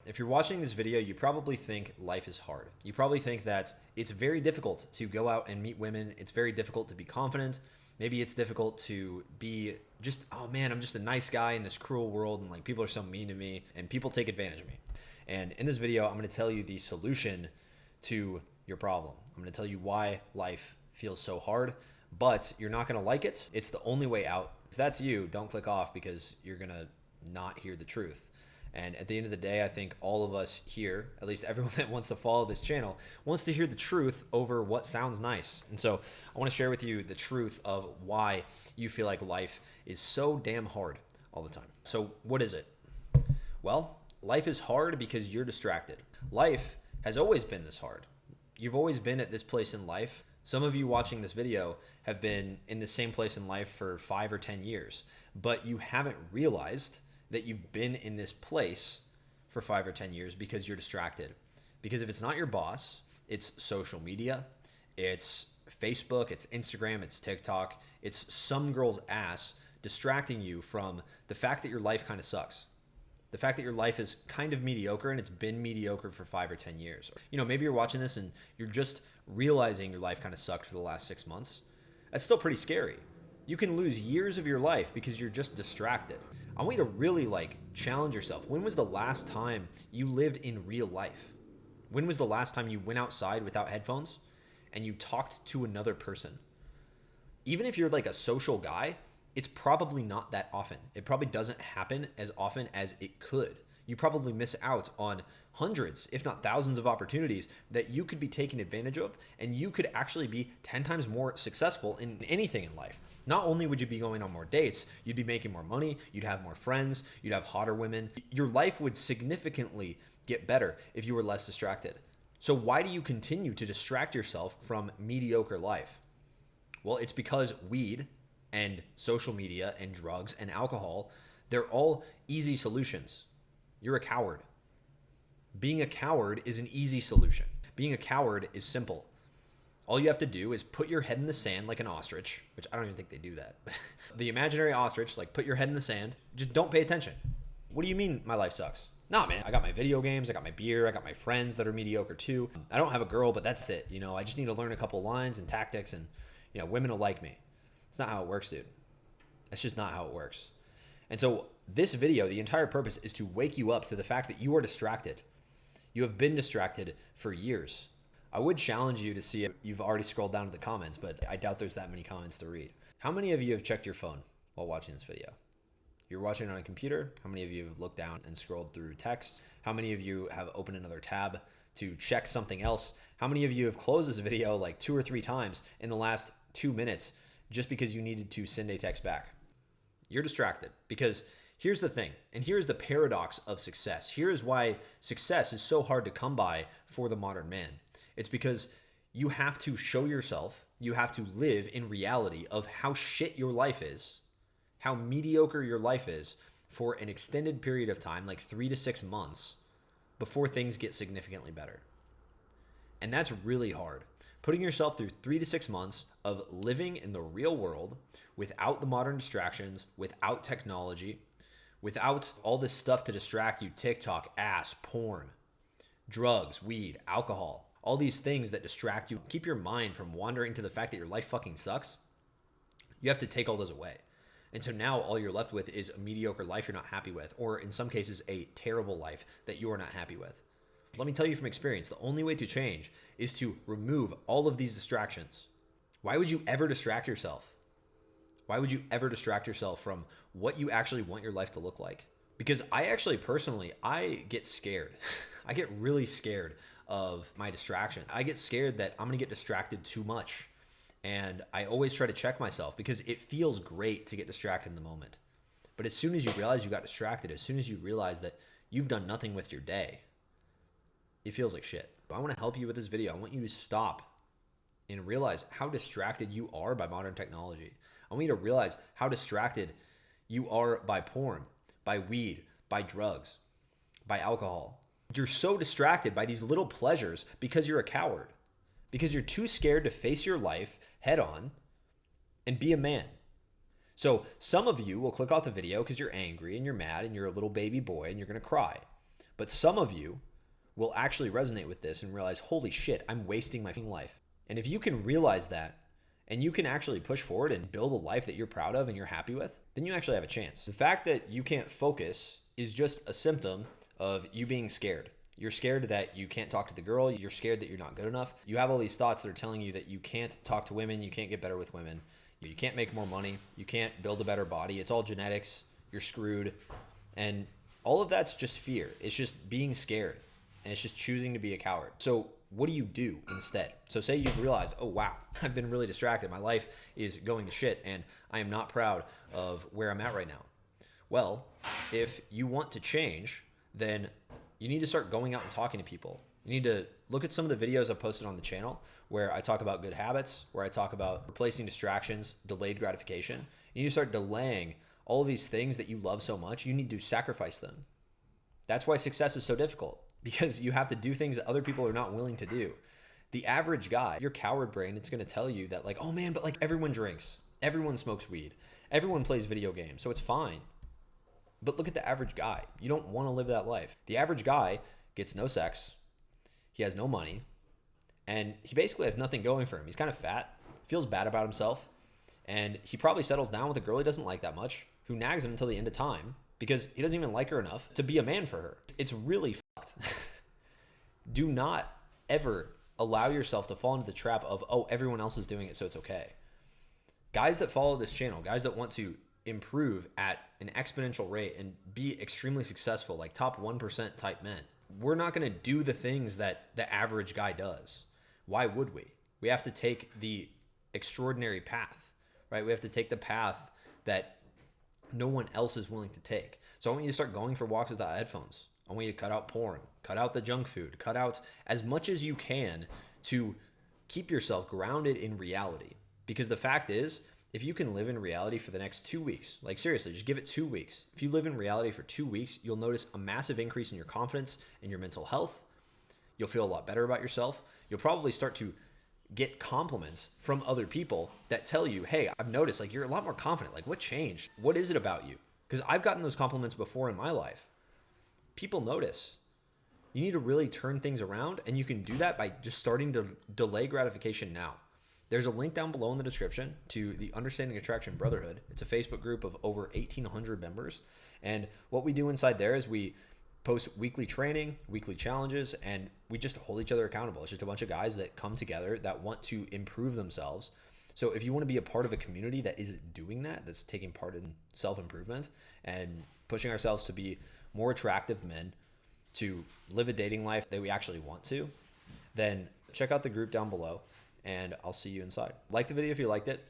if you're watching this video, you probably think life is hard. You probably think that it's very difficult to go out and meet women. It's very difficult to be confident. Maybe it's difficult to be just, oh man, I'm just a nice guy in this cruel world, and like people are so mean to me and people take advantage of me. And in this video, I'm going to tell you the solution to your problem. I'm going to tell you why life feels so hard, but you're not going to like it. It's the only way out. If that's you, don't click off because you're going to not hear the truth. And at the end of the day, I think all of us here, at least everyone that wants to follow this channel, wants to hear the truth over what sounds nice. And so I want to share with you the truth of why you feel like life is so damn hard all the time. So what is it? Well, life is hard because you're distracted. Life has always been this hard. You've always been at this place in life. Some of you watching this video have been in the same place in life for 5 or 10 years, but you haven't realized that you've been in this place for 5 or 10 years because you're distracted. Because if it's not your boss, it's social media, it's Facebook, it's Instagram, it's TikTok, it's some girl's ass distracting you from the fact that your life kind of sucks. The fact that your life is kind of mediocre and it's been mediocre for 5 or 10 years. You know, maybe you're watching this and you're just realizing your life kind of sucked for the last 6 months. That's still pretty scary. You can lose years of your life because you're just distracted. I want you to really challenge yourself. When was the last time you lived in real life? When was the last time you went outside without headphones and you talked to another person? Even if you're a social guy, it's probably not that often. It probably doesn't happen as often as it could. You probably miss out on hundreds, if not thousands of opportunities that you could be taken advantage of, and you could actually be 10 times more successful in anything in life. Not only would you be going on more dates, you'd be making more money, you'd have more friends, you'd have hotter women. Your life would significantly get better if you were less distracted. So why do you continue to distract yourself from mediocre life? Well, it's because weed and social media and drugs and alcohol, they're all easy solutions. You're a coward. Being a coward is an easy solution. Being a coward is simple. All you have to do is put your head in the sand like an ostrich, which I don't even think they do that. But the imaginary ostrich, put your head in the sand, just don't pay attention. What do you mean my life sucks? Nah, man, I got my video games, I got my beer, I got my friends that are mediocre too. I don't have a girl, but that's it. I just need to learn a couple lines and tactics and, women will like me. It's not how it works, dude. That's just not how it works. And so this video, the entire purpose is to wake you up to the fact that you are distracted. You have been distracted for years. I would challenge you to see if you've already scrolled down to the comments, but I doubt there's that many comments to read. How many of you have checked your phone while watching this video? You're watching on a computer. How many of you have looked down and scrolled through texts? How many of you have opened another tab to check something else? How many of you have closed this video 2 or 3 times in the last 2 minutes just because you needed to send a text back? You're distracted because here's the thing, and here's the paradox of success. Here is why success is so hard to come by for the modern man. It's because you have to show yourself, you have to live in reality of how shit your life is, how mediocre your life is for an extended period of time, 3 to 6 months, before things get significantly better. And that's really hard. Putting yourself through 3 to 6 months of living in the real world without the modern distractions, without technology, without all this stuff to distract you, TikTok, ass, porn, drugs, weed, alcohol, all these things that distract you, keep your mind from wandering to the fact that your life fucking sucks. You have to take all those away. And so now all you're left with is a mediocre life you're not happy with, or in some cases, a terrible life that you are not happy with. Let me tell you from experience, the only way to change is to remove all of these distractions. Why would you ever distract yourself? Why would you ever distract yourself from what you actually want your life to look like? Because I get scared. I get really scared of my distraction. I get scared that I'm going to get distracted too much. And I always try to check myself because it feels great to get distracted in the moment. But as soon as you realize you got distracted, as soon as you realize that you've done nothing with your day, it feels like shit. But I want to help you with this video. I want you to stop and realize how distracted you are by modern technology. I want you to realize how distracted you are by porn, by weed, by drugs, by alcohol. You're so distracted by these little pleasures because you're a coward, because you're too scared to face your life head on and be a man. So some of you will click off the video because you're angry and you're mad and you're a little baby boy and you're going to cry. But some of you will actually resonate with this and realize, holy shit, I'm wasting my life. And if you can realize that, and you can actually push forward and build a life that you're proud of and you're happy with, then you actually have a chance. The fact that you can't focus is just a symptom of you being scared. You're scared that you can't talk to the girl. You're scared that you're not good enough. You have all these thoughts that are telling you that you can't talk to women. You can't get better with women. You can't make more money. You can't build a better body. It's all genetics. You're screwed. And all of that's just fear. It's just being scared. And it's just choosing to be a coward. So what do you do instead? So say you've realized, oh wow, I've been really distracted. My life is going to shit and I am not proud of where I'm at right now. Well, if you want to change, then you need to start going out and talking to people. You need to look at some of the videos I've posted on the channel where I talk about good habits, where I talk about replacing distractions, delayed gratification. You need to start delaying all of these things that you love so much. You need to sacrifice them. That's why success is so difficult, because you have to do things that other people are not willing to do. The average guy, your coward brain, it's going to tell you that like, oh man, but like everyone drinks, everyone smokes weed, everyone plays video games, so it's fine. But look at the average guy. You don't want to live that life. The average guy gets no sex, he has no money, and he basically has nothing going for him. He's kind of fat, feels bad about himself, and he probably settles down with a girl he doesn't like that much, who nags him until the end of time because he doesn't even like her enough to be a man for her. It's really fucked. Do not ever allow yourself to fall into the trap of, oh, everyone else is doing it, so it's okay. Guys that follow this channel, guys that want to improve at an exponential rate and be extremely successful, like top 1% type men, we're not going to do the things that the average guy does. Why would we? We have to take the extraordinary path, right? We have to take the path that no one else is willing to take. So I want you to start going for walks without headphones. I want you to cut out porn, cut out the junk food, cut out as much as you can to keep yourself grounded in reality. Because the fact is, if you can live in reality for the next 2 weeks, like seriously, just give it 2 weeks. If you live in reality for 2 weeks, you'll notice a massive increase in your confidence and your mental health. You'll feel a lot better about yourself. You'll probably start to get compliments from other people that tell you, hey, I've noticed like you're a lot more confident. Like what changed? What is it about you? Because I've gotten those compliments before in my life. People notice. You need to really turn things around, and you can do that by just starting to delay gratification now. There's a link down below in the description to the Understanding Attraction Brotherhood. It's a Facebook group of over 1,800 members. And what we do inside there is we post weekly training, weekly challenges, and we just hold each other accountable. It's just a bunch of guys that come together that want to improve themselves. So if you want to be a part of a community that is doing that, that's taking part in self-improvement and pushing ourselves to be more attractive men, to live a dating life that we actually want to, then check out the group down below. And I'll see you inside. Like the video if you liked it.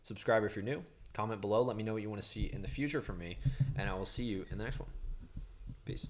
Subscribe if you're new. Comment below. Let me know what you want to see in the future from me. And I will see you in the next one. Peace.